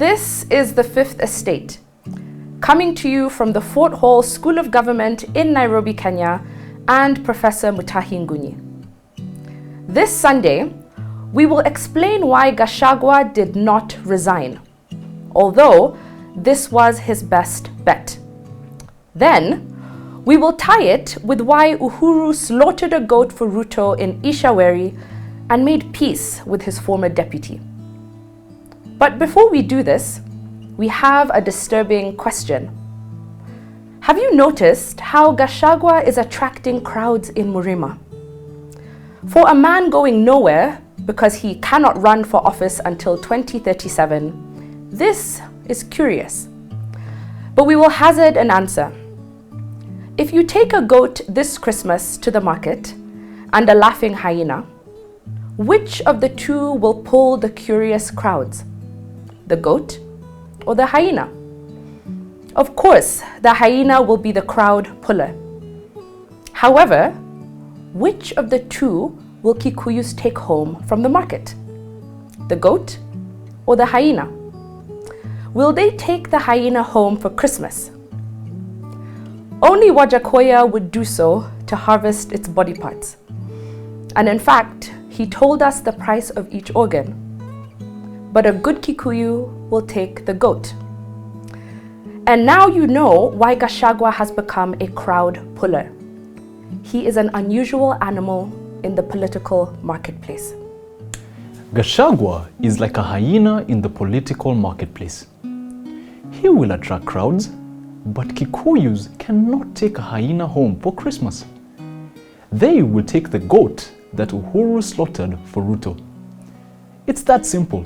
This is the Fifth Estate, coming to you from the Fort Hall School of Government in Nairobi, Kenya, and Professor Mutahi Ngunyi. This Sunday, we will explain why Gachagua did not resign, although this was his best bet. Then, we will tie it with why Uhuru slaughtered a goat for Ruto in Ishaweri and made peace with his former deputy. But before we do this, we have a disturbing question. Have you noticed how Gachagua is attracting crowds in Murima? For a man going nowhere because he cannot run for office until 2037, this is curious. But we will hazard an answer. If you take a goat this Christmas to the market and a laughing hyena, which of the two will pull the curious crowds? The goat or the hyena? Of course, the hyena will be the crowd puller. However, which of the two will Kikuyus take home from the market? The goat or the hyena? Will they take the hyena home for Christmas? Only Gachagua would do so to harvest its body parts. And in fact, he told us the price of each organ. But a good Kikuyu will take the goat. And now you know why Gachagua has become a crowd puller. He is an unusual animal in the political marketplace. Gachagua is like a hyena in the political marketplace. He will attract crowds, but Kikuyus cannot take a hyena home for Christmas. They will take the goat that Uhuru slaughtered for Ruto. It's that simple.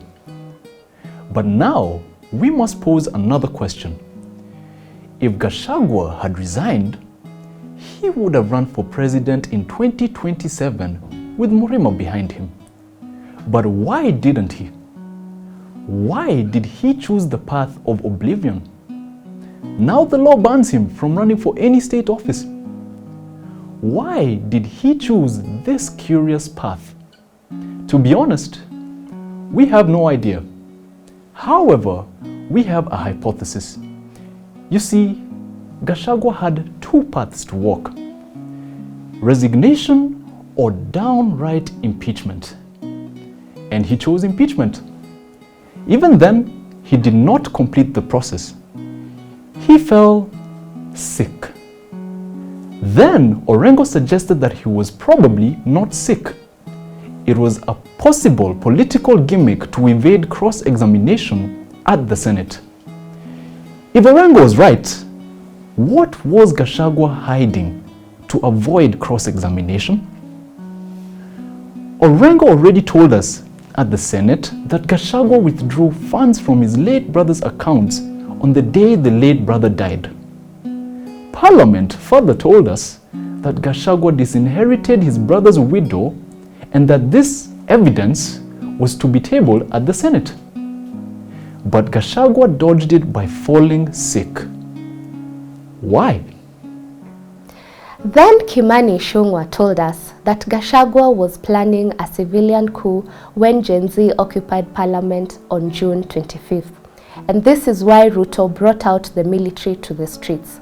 But now, we must pose another question. If Gachagua had resigned, he would have run for president in 2027 with Murima behind him. But why didn't he? Why did he choose the path of oblivion? Now the law bans him from running for any state office. Why did he choose this curious path? To be honest, we have no idea. However, we have a hypothesis. You see, Gachagua had two paths to walk: resignation or downright impeachment. And he chose impeachment. Even then, he did not complete the process. He fell sick. Then Orengo suggested that he was probably not sick. It was a possible political gimmick to evade cross-examination at the Senate. If Orengo was right, what was Gachagua hiding to avoid cross-examination? Orengo already told us at the Senate that Gachagua withdrew funds from his late brother's accounts on the day the late brother died. Parliament further told us that Gachagua disinherited his brother's widow and that this evidence was to be tabled at the Senate. But Gachagua dodged it by falling sick. Why? Then Kimani Ichung'wah told us that Gachagua was planning a civilian coup when Gen Z occupied Parliament on June 25th. And this is why Ruto brought out the military to the streets.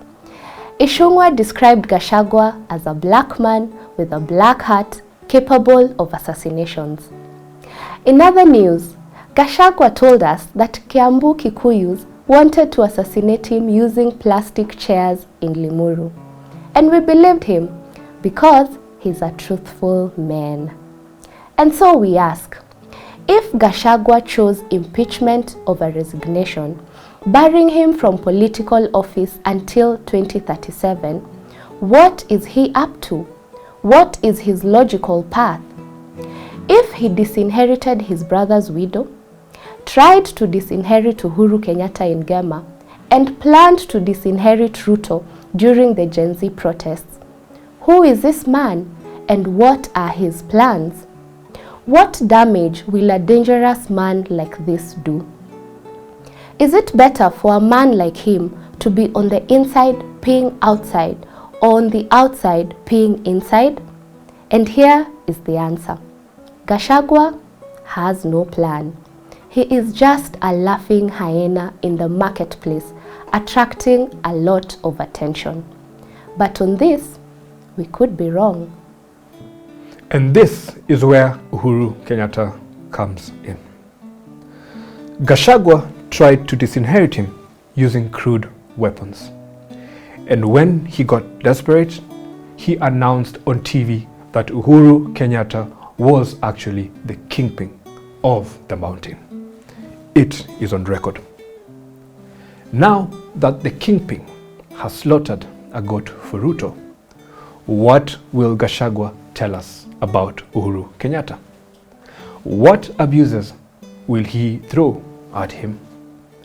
Ichung'wah described Gachagua as a black man with a black hat capable of assassinations. In other news, Gachagua told us that Kiambu Kikuyus wanted to assassinate him using plastic chairs in Limuru. And we believed him because he's a truthful man. And so we ask, if Gachagua chose impeachment over resignation, barring him from political office until 2037, what is he up to? What is his logical path? If he disinherited his brother's widow, tried to disinherit Uhuru Kenyatta in Gema, and planned to disinherit Ruto during the Gen Z protests, who is this man and what are his plans? What damage will a dangerous man like this do? Is it better for a man like him to be on the inside peeing outside or on the outside peeing inside? And here is the answer. Gachagua has no plan. He is just a laughing hyena in the marketplace, attracting a lot of attention. But on this, we could be wrong. And this is where Uhuru Kenyatta comes in. Gachagua tried to disinherit him using crude weapons. And when he got desperate, he announced on TV that Uhuru Kenyatta was actually the kingpin of the mountain. It is on record. Now that the kingpin has slaughtered a goat for Ruto, what will Gachagua tell us about Uhuru Kenyatta? What abuses will he throw at him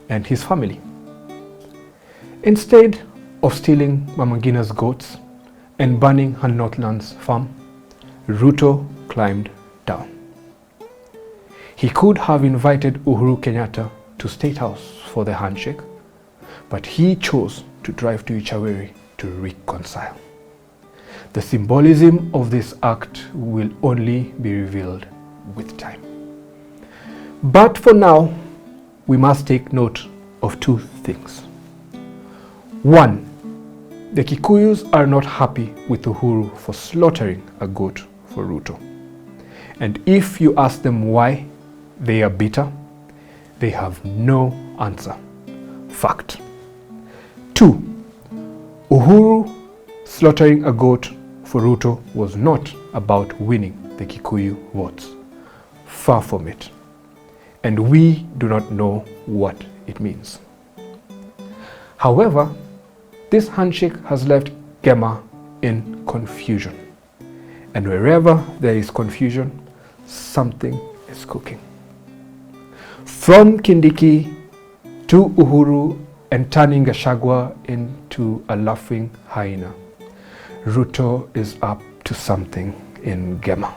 and his family? Instead of stealing Mama Ngina's goats and burning her Northlands farm, Ruto climbed down. He could have invited Uhuru Kenyatta to State House for the handshake, but he chose to drive to Ichaweri to reconcile. The symbolism of this act will only be revealed with time. But for now, we must take note of two things. One, the Kikuyus are not happy with Uhuru for slaughtering a goat for Ruto. And if you ask them why they are bitter, they have no answer. Fact. Two, Uhuru slaughtering a goat for Ruto was not about winning the Kikuyu votes. Far from it. And we do not know what it means. However, this handshake has left Gema in confusion. And wherever there is confusion, something is cooking. From Kindiki to Uhuru and turning Gachagua into a laughing hyena, Ruto is up to something in Gema.